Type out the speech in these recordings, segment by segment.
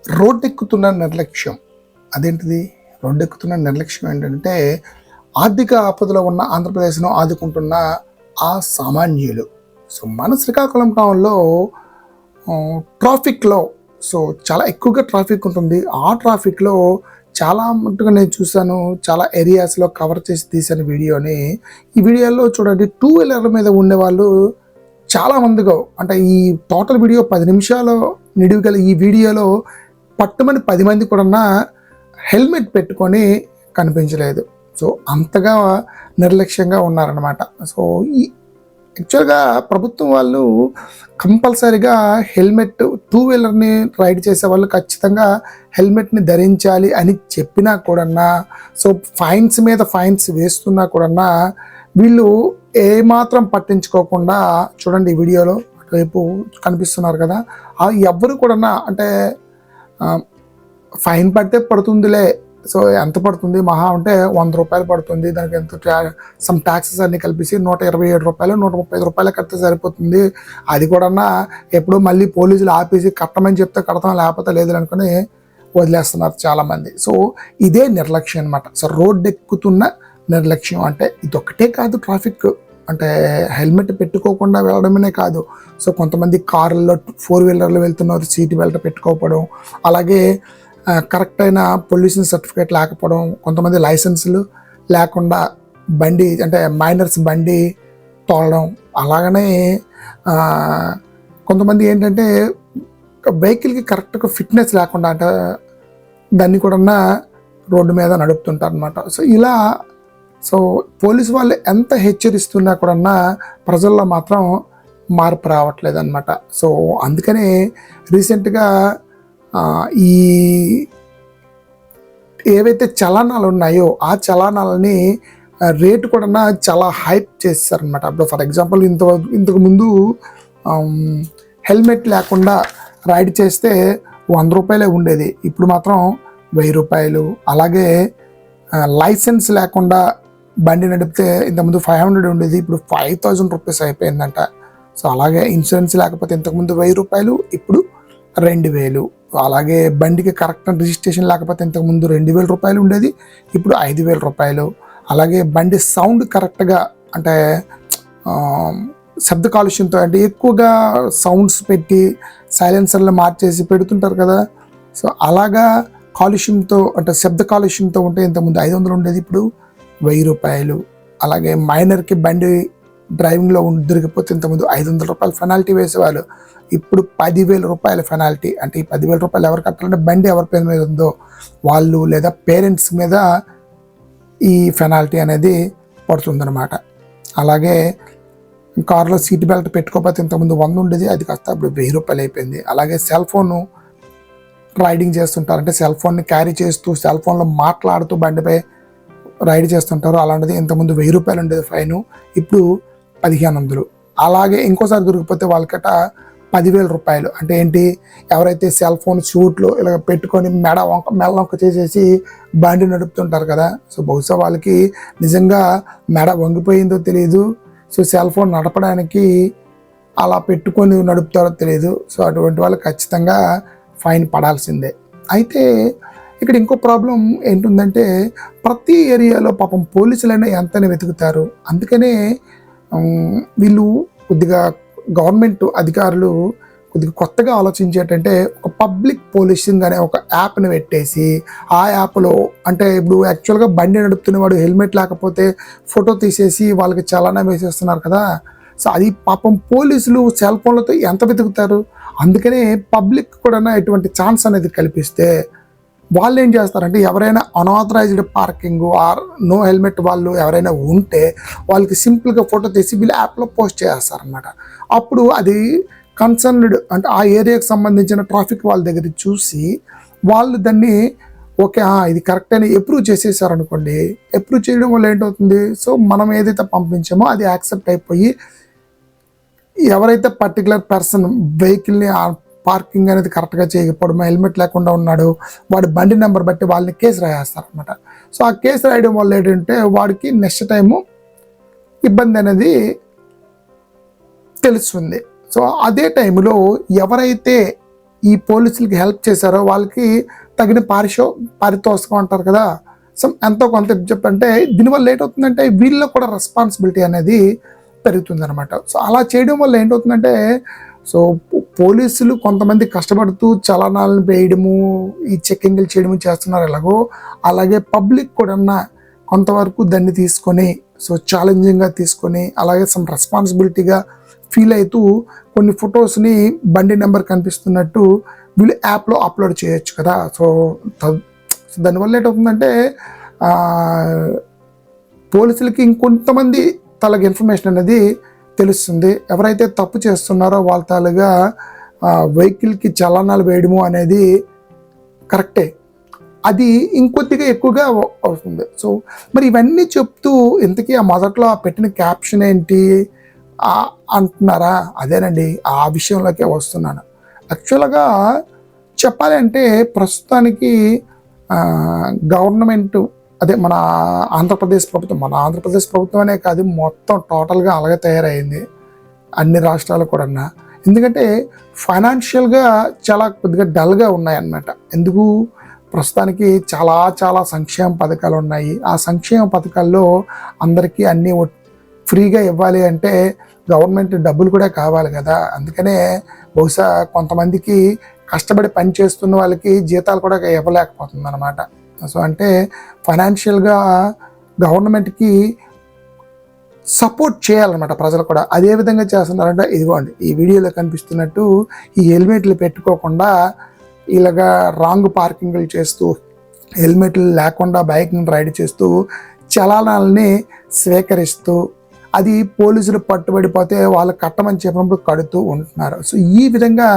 రోడ్డెక్కుతున్న నిర్లక్ష్యం. అదేంటిది? రోడ్డెక్కుతున్న నిర్లక్ష్యం ఏంటంటే, ఆర్థిక ఆపదలో ఉన్న ఆంధ్రప్రదేశ్‌ను ఆదుకుంటున్న ఆ సామాన్యులు. సో, మన శ్రీకాకుళం టౌన్‌లో ట్రాఫిక్‌లో చాలా ఎక్కువగా ట్రాఫిక్ ఉంటుంది. ఆ ట్రాఫిక్‌లో చాలా మట్టుగా నేను చూసాను. చాలా ఏరియాస్‌లో కవర్ చేసి తీశాను వీడియోని. ఈ వీడియోలో చూడండి, టూ వీలర్ల మీద ఉండేవాళ్ళు చాలా మందిగా, అంటే ఈ టోటల్ వీడియో 10 నిమిషాలు నిడివి గల ఈ వీడియోలో పట్టుమని 10 మంది కూడా హెల్మెట్ పెట్టుకొని కనిపించలేదు. సో, అంతగా నిర్లక్ష్యంగా ఉన్నారనమాట. సో, యాక్చువల్‌గా ప్రభుత్వం వాళ్ళు కంపల్సరీగా హెల్మెట్, టూ వీలర్‌ని రైడ్ చేసేవాళ్ళు ఖచ్చితంగా హెల్మెట్‌ని ధరించాలి అని చెప్పినా కూడన్నా, సో ఫైన్స్ మీద ఫైన్స్ వేస్తున్నా కూడన్నా వీళ్ళు ఏమాత్రం పట్టించుకోకుండా, చూడండి ఈ వీడియోలో అటువైపు కనిపిస్తున్నారు కదా, ఎవ్వరు కూడన్నా అంటే ఫైన్ పడితే పడుతుందిలే, సో ఎంత పడుతుంది మహా అంటే ₹100 పడుతుంది, దానికి ఎంత సమ్ ట్యాక్సెస్ అన్నీ కలిపేసి ₹127, ₹135 కడితే సరిపోతుంది. అది కూడా ఎప్పుడో మళ్ళీ పోలీసులు ఆపేసి కట్టమని చెప్తే కడతాం, లేకపోతే లేదు అనుకుని వదిలేస్తున్నారు చాలామంది. సో ఇదే నిర్లక్ష్యం అనమాట. సో రోడ్డు ఎక్కుతున్న నిర్లక్ష్యం అంటే ఇదొక్కటే కాదు, ట్రాఫిక్ అంటే హెల్మెట్ పెట్టుకోకుండా వెళ్ళడమే కాదు. సో కొంతమంది కార్లలో, 4 వీలర్లు వెళ్తున్నారు, సీట్ బెల్ట్ పెట్టుకోకపోవడం, అలాగే కరెక్ట్ అయిన పొల్యూషన్ సర్టిఫికేట్ లేకపోవడం, కొంతమంది లైసెన్సులు లేకుండా బండి అంటే మైనర్స్ బండి తోలడం, అలాగనే కొంతమంది ఏంటంటే వెహికల్కి కరెక్ట్గా ఫిట్నెస్ లేకుండా అంటే దాన్ని కూడా రోడ్డు మీద నడుపుతుంటారు అనమాట. సో పోలీసు వాళ్ళు ఎంత హెచ్చరిస్తున్నా కూడా ప్రజల్లో మాత్రం మార్పు రావట్లేదు అనమాట. సో అందుకనే రీసెంట్గా ఈ ఏవైతే చలానాలు ఉన్నాయో ఆ చలానాలని రేటు కూడా చాలా హైప్ చేస్తారనమాట. ఇప్పుడు ఫర్ ఎగ్జాంపుల్ ఇంతకు ముందు హెల్మెట్ లేకుండా రైడ్ చేస్తే ₹100 ఉండేది, ఇప్పుడు మాత్రం ₹1000. అలాగే లైసెన్స్ లేకుండా బండి నడిపితే ఇంతకుముందు 500 ఉండేది, ఇప్పుడు ₹5000 అయిపోయిందంట. సో అలాగే ఇన్సూరెన్స్ లేకపోతే ఇంతకుముందు ₹1000, ఇప్పుడు 2000. అలాగే బండికి కరెక్ట్ రిజిస్ట్రేషన్ లేకపోతే ఇంతకుముందు ₹2000 ఉండేది, ఇప్పుడు ₹5000. అలాగే బండి సౌండ్ కరెక్ట్గా అంటే శబ్ద కాలుష్యంతో, అంటే ఎక్కువగా సౌండ్స్ పెట్టి సైలెన్సర్లు మార్చేసి పెడుతుంటారు కదా, సో అలాగా కాలుష్యంతో అంటే శబ్ద కాలుష్యంతో ఉంటే ఇంతకుముందు 500 ఉండేది, ఇప్పుడు ₹1000. అలాగే మైనర్కి బండి డ్రైవింగ్లో దొరికిపోతే ఇంతకుముందు ₹500 పెనాల్టీ వేసేవాళ్ళు, ఇప్పుడు ₹10,000 పెనాల్టీ. అంటే ఈ ₹10,000 ఎవరు కట్టాలంటే బండి ఎవరి పేరు మీద ఉందో వాళ్ళు లేదా పేరెంట్స్ మీద ఈ పెనాల్టీ అనేది పడుతుందన్నమాట. అలాగే కారులో సీట్ బెల్ట్ పెట్టుకోకపోతే ఇంతకుముందు 100 ఉండేది, అది కాస్త ఇప్పుడు ₹1000 అయిపోయింది. అలాగే సెల్ ఫోన్ రైడింగ్ చేస్తుంటారు, అంటే సెల్ ఫోన్ని క్యారీ చేస్తూ సెల్ ఫోన్లో మాట్లాడుతూ బండిపై రైడ్ చేస్తుంటారు, అలాంటిది ఇంతకుముందు ₹1000 ఉండేది ఫైను, ఇప్పుడు 1500. అలాగే ఇంకోసారి దొరికిపోతే వాళ్ళకట ₹10,000. అంటే ఏంటి, ఎవరైతే సెల్ ఫోన్ షూట్లో ఇలా పెట్టుకొని మెడ వంక చేసేసి బండి నడుపుతుంటారు కదా, సో బహుశా వాళ్ళకి నిజంగా మెడ వంగిపోయిందో తెలియదు, సో సెల్ ఫోన్ నడపడానికి అలా పెట్టుకొని నడుపుతారో తెలియదు. సో అటువంటి వాళ్ళు ఖచ్చితంగా ఫైన్ పడాల్సిందే. అయితే ఇక్కడ ఇంకో ప్రాబ్లం ఏంటుందంటే, ప్రతి ఏరియాలో పాపం పోలీసులైనా ఎంతనే వెతుకుతారు. అందుకనే వీళ్ళు కొద్దిగా గవర్నమెంట్ అధికారులు కొద్దిగా కొత్తగా ఆలోచించేటంటే ఒక పబ్లిక్ పోలీసింగ్ అనే ఒక యాప్ని పెట్టేసి, ఆ యాప్లో అంటే ఇప్పుడు యాక్చువల్గా బండి నడుపుతున్న వాడు హెల్మెట్ లేకపోతే ఫోటో తీసేసి వాళ్ళకి చలానా వేసేస్తున్నారు కదా, సో అది పాపం పోలీసులు సెల్ ఫోన్లతో ఎంత వెతుకుతారు. అందుకనే పబ్లిక్ కూడా ఎటువంటి ఛాన్స్ అనేది కల్పిస్తే వాళ్ళు ఏం చేస్తారంటే, ఎవరైనా unauthorized parking or no helmet వాళ్ళు ఎవరైనా ఉంటే వాళ్ళకి సింపుల్గా ఫోటో తీసి వీళ్ళు యాప్లో పోస్ట్ చేస్తారనమాట. అప్పుడు అది కన్సర్న్డ్ అంటే ఆ ఏరియాకి సంబంధించిన ట్రాఫిక్ వాళ్ళ దగ్గర చూసి వాళ్ళు దాన్ని ఓకే ఇది కరెక్ట్ అని అప్రూవ్ చేసేసారనుకోండి. అప్రూవ్ చేయడం వల్ల ఏంటవుతుంది, సో మనం ఏదైతే పంపించామో అది యాక్సెప్ట్ అయిపోయి ఎవరైతే పర్టికులర్ పర్సన్ వెహికల్ని పార్కింగ్ అనేది కరెక్ట్గా చేయకపోవడం, హెల్మెట్ లేకుండా ఉన్నాడు, వాడి బండి నెంబర్ బట్టి వాళ్ళని కేసు రాయేస్తారనమాట. సో ఆ కేసు రాయడం వల్ల ఏంటంటే వాడికి నెక్స్ట్ టైము ఇబ్బంది అనేది తెలుస్తుంది. సో అదే టైంలో ఎవరైతే ఈ పోలీసులకి హెల్ప్ చేశారో వాళ్ళకి తగిన పారితోషికం అంటారు కదా, సో ఎంతో కొంత చెప్పంటే దీనివల్ల ఏంటవుతుందంటే వీళ్ళలో కూడా రెస్పాన్సిబిలిటీ అనేది పెరుగుతుంది అనమాట. సో అలా చేయడం వల్ల ఏంటవుతుందంటే సో పోలీసులు కొంతమంది కష్టపడుతూ చలనాలను వేయడము, ఈ చెక్కింగ్లు చేయడము చేస్తున్నారు ఎలాగో, అలాగే పబ్లిక్ కూడా కొంతవరకు దాన్ని తీసుకొని సో ఛాలెంజింగ్గా తీసుకొని అలాగే సమ్ రెస్పాన్సిబిలిటీగా ఫీల్ అవుతూ కొన్ని ఫొటోస్ని బండి నెంబర్ కనిపిస్తున్నట్టు వీళ్ళు యాప్లో అప్లోడ్ చేయొచ్చు కదా. సో దానివల్ల ఏంటవుతుందంటే పోలీసులకి ఇంకొంతమంది తలకి ఇన్ఫర్మేషన్ అనేది తెలుస్తుంది. ఎవరైతే తప్పు చేస్తున్నారో వాళ్ళ తాలుగా వెహికల్కి చలనాలు వేయడము అనేది కరెక్టే, అది ఇంకొద్దిగా ఎక్కువగా అవుతుంది. సో మరి ఇవన్నీ చెప్తూ ఇంతకీ ఆ మొదట్లో పెట్టిన క్యాప్షన్ ఏంటి అంటున్నారా? అదేనండి, ఆ విషయంలోకే వస్తున్నాను. యాక్చువల్గా చెప్పాలి అంటే ప్రస్తుతానికి గవర్నమెంట్ అదే మన ఆంధ్రప్రదేశ్ ప్రభుత్వం అనే కాదు, మొత్తం టోటల్గా అలాగే తయారైంది అన్ని రాష్ట్రాలు కూడా. ఎందుకంటే ఫైనాన్షియల్గా చాలా కొద్దిగా డల్గా ఉన్నాయన్నమాట. ఎందుకు? ప్రస్తుతానికి చాలా సంక్షేమ పథకాలు ఉన్నాయి. ఆ సంక్షేమ పథకాల్లో అందరికీ అన్నీ ఫ్రీగా ఇవ్వాలి అంటే గవర్నమెంట్ డబ్బులు కూడా కావాలి కదా. అందుకనే బహుశా కొంతమందికి కష్టపడి పని చేస్తున్న వాళ్ళకి జీతాలు కూడా ఇవ్వలేకపోతుంది అనమాట. సో అంటే ఫైనాన్షియల్గా గవర్నమెంట్కి సపోర్ట్ చేయాలన్నమాట ప్రజలు కూడా. అదే విధంగా చేస్తున్నారంటే ఇదిగోండి ఈ వీడియోలో కనిపిస్తున్నట్టు ఈ హెల్మెట్లు పెట్టుకోకుండా ఇలాగా రాంగ్ పార్కింగ్లు చేస్తూ హెల్మెట్లు లేకుండా బైక్ని రైడ్ చేస్తూ చలానాలని స్వీకరిస్తూ అది పోలీసులు పట్టుబడిపోతే వాళ్ళు కట్టమని చెప్పినప్పుడు కడుతూ ఉంటున్నారు. సో ఈ విధంగా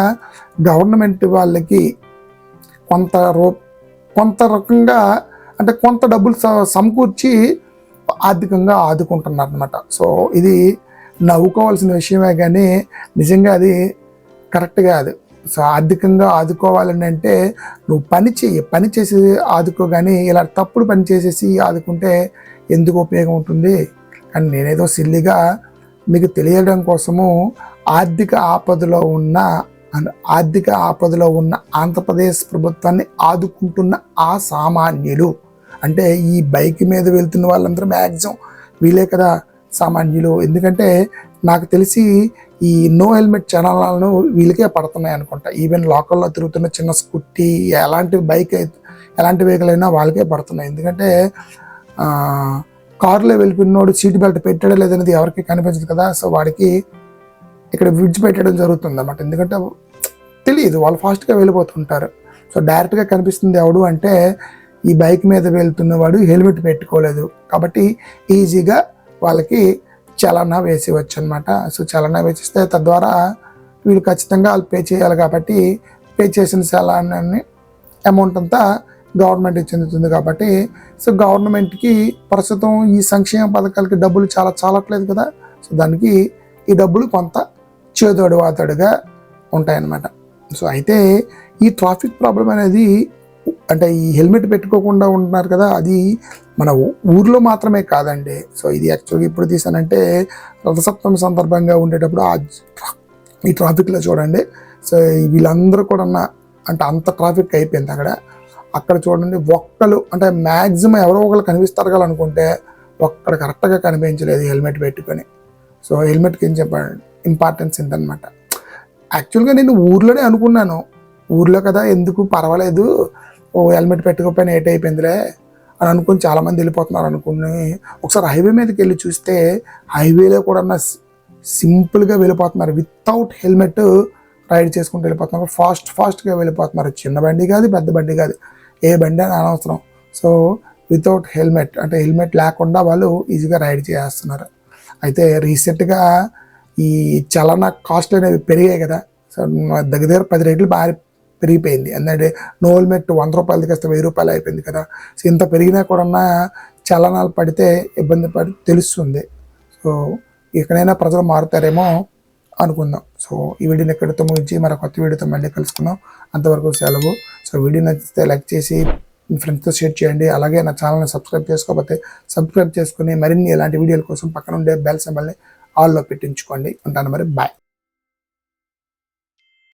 గవర్నమెంట్ వాళ్ళకి కొంత రకంగా అంటే కొంత డబ్బులు సమకూర్చి ఆర్థికంగా ఆదుకుంటున్నారు అనమాట. సో ఇది నవ్వుకోవాల్సిన విషయమే కానీ నిజంగా అది కరెక్ట్ కాదు. సో ఆర్థికంగా ఆదుకోవాలని అంటే నువ్వు పని చేసి ఆదుకో, కానీ ఇలా తప్పుడు పని చేసేసి ఆదుకుంటే ఎందుకు ఉపయోగం ఉంటుంది? కానీ నేనేదో సిల్లిగా మీకు తెలియడం కోసము ఆర్థిక ఆపదలో ఉన్న ఆంధ్రప్రదేశ్ ప్రభుత్వాన్ని ఆదుకుంటున్న ఆ సామాన్యులు, అంటే ఈ బైక్ మీద వెళ్తున్న వాళ్ళందరూ మ్యాక్సిమం వీళ్ళే కదా సామాన్యులు. ఎందుకంటే నాకు తెలిసి ఈ నో హెల్మెట్ చలనాలను వీళ్ళకే పడుతున్నాయి అనుకుంటా. ఈవెన్ లోకల్లో తిరుగుతున్న చిన్న స్కూటీ ఎలాంటి వెహికల్ అయినా వాళ్ళకే పడుతున్నాయి. ఎందుకంటే కారులో వెళ్ళిపోయినోడు సీట్ బెల్ట్ పెట్టాడో లేదనేది ఎవరికి కనిపించదు కదా. సో వాడికి ఇక్కడ విడిచిపెట్టడం జరుగుతుంది అన్నమాట. ఎందుకంటే తెలియదు, వాళ్ళు ఫాస్ట్గా వెళ్ళిపోతుంటారు. సో డైరెక్ట్గా కనిపిస్తుంది ఎవడు అంటే ఈ బైక్ మీద వెళ్తున్నవాడు హెల్మెట్ పెట్టుకోలేదు కాబట్టి ఈజీగా వాళ్ళకి చలానా వేసేవచ్చు అనమాట. సో చలానా వేసిస్తే తద్వారా వీళ్ళు ఖచ్చితంగా వాళ్ళు పే చేయాలి కాబట్టి పే చేసిన చలానాన్ని అమౌంట్ అంతా గవర్నమెంట్కి చెందుతుంది కాబట్టి సో గవర్నమెంట్కి ప్రస్తుతం ఈ సంక్షేమ పథకాలకి డబ్బులు చాలట్లేదు కదా. సో దానికి ఈ డబ్బులు కొంత చేదోడు వాతోడుగా ఉంటాయన్నమాట. సో అయితే ఈ ట్రాఫిక్ ప్రాబ్లం అనేది అంటే ఈ హెల్మెట్ పెట్టుకోకుండా ఉంటున్నారు కదా, అది మన ఊర్లో మాత్రమే కాదండి. సో ఇది యాక్చువల్గా ఇప్పుడు తీసానంటే రథసప్తమి సందర్భంగా ఉండేటప్పుడు ఈ ట్రాఫిక్లో చూడండి. సో వీళ్ళందరూ కూడా అంటే అంత ట్రాఫిక్ అయిపోయింది అక్కడ చూడండి. ఒక్కరు అంటే మ్యాక్సిమం ఎవరో ఒకరు కనిపిస్తారు కదా అనుకుంటే ఒక్కడ కరెక్ట్గా కనిపించలేదు హెల్మెట్ పెట్టుకొని. సో హెల్మెట్కి ఏం చెప్పండి ఇంపార్టెన్స్ ఏంటనమాట. యాక్చువల్గా నేను ఊర్లోనే అనుకున్నాను, ఊర్లో కదా ఎందుకు పర్వాలేదు, హెల్మెట్ పెట్టుకోకపోయినా ఏట్ అయిపోయిందిలే అని అనుకుని చాలామంది వెళ్ళిపోతున్నారు అనుకుని ఒకసారి హైవే మీదకి వెళ్ళి చూస్తే హైవేలో కూడా సింపుల్గా వెళ్ళిపోతున్నారు. వితౌట్ హెల్మెట్ రైడ్ చేసుకుంటూ వెళ్ళిపోతున్నారు. ఫాస్ట్గా వెళ్ళిపోతున్నారు. చిన్న బండి కాదు, పెద్ద బండి కాదు, ఏ బండి అని అనవసరం. సో వితౌట్ హెల్మెట్ అంటే హెల్మెట్ లేకుండా వాళ్ళు ఈజీగా రైడ్ చేస్తున్నారు. అయితే రీసెంట్గా ఈ చలనా కాస్ట్ అనేవి పెరిగాయి కదా. సో దగ్గర 10 రేట్లు బాగా పెరిగిపోయింది. ఎందుకంటే నో హెల్మెట్ 100 రూపాయలకి వస్తే 1000 రూపాయలు అయిపోయింది కదా. సో ఇంత పెరిగినా కూడా చలనాలు పడితే ఇబ్బంది పడి తెలుస్తుంది. సో ఎక్కడైనా ప్రజలు మారుతారేమో అనుకుందాం. సో ఈ వీడియోని ఎక్కడితో ముగించి మరో కొత్త వీడియోతో మళ్ళీ కలుసుకుందాం. అంతవరకు సెలవు. సో వీడియో నచ్చితే లైక్ చేసి మీ ఫ్రెండ్స్తో షేర్ చేయండి. అలాగే నా ఛానల్ని సబ్స్క్రైబ్ చేసుకోకపోతే సబ్స్క్రైబ్ చేసుకుని మరిన్ని ఇలాంటి వీడియోల కోసం పక్కన ఉండే బెల్ సింబల్ని ఆల్లో పెట్టించుకోండి. ఉంటాను మరి, బాయ్.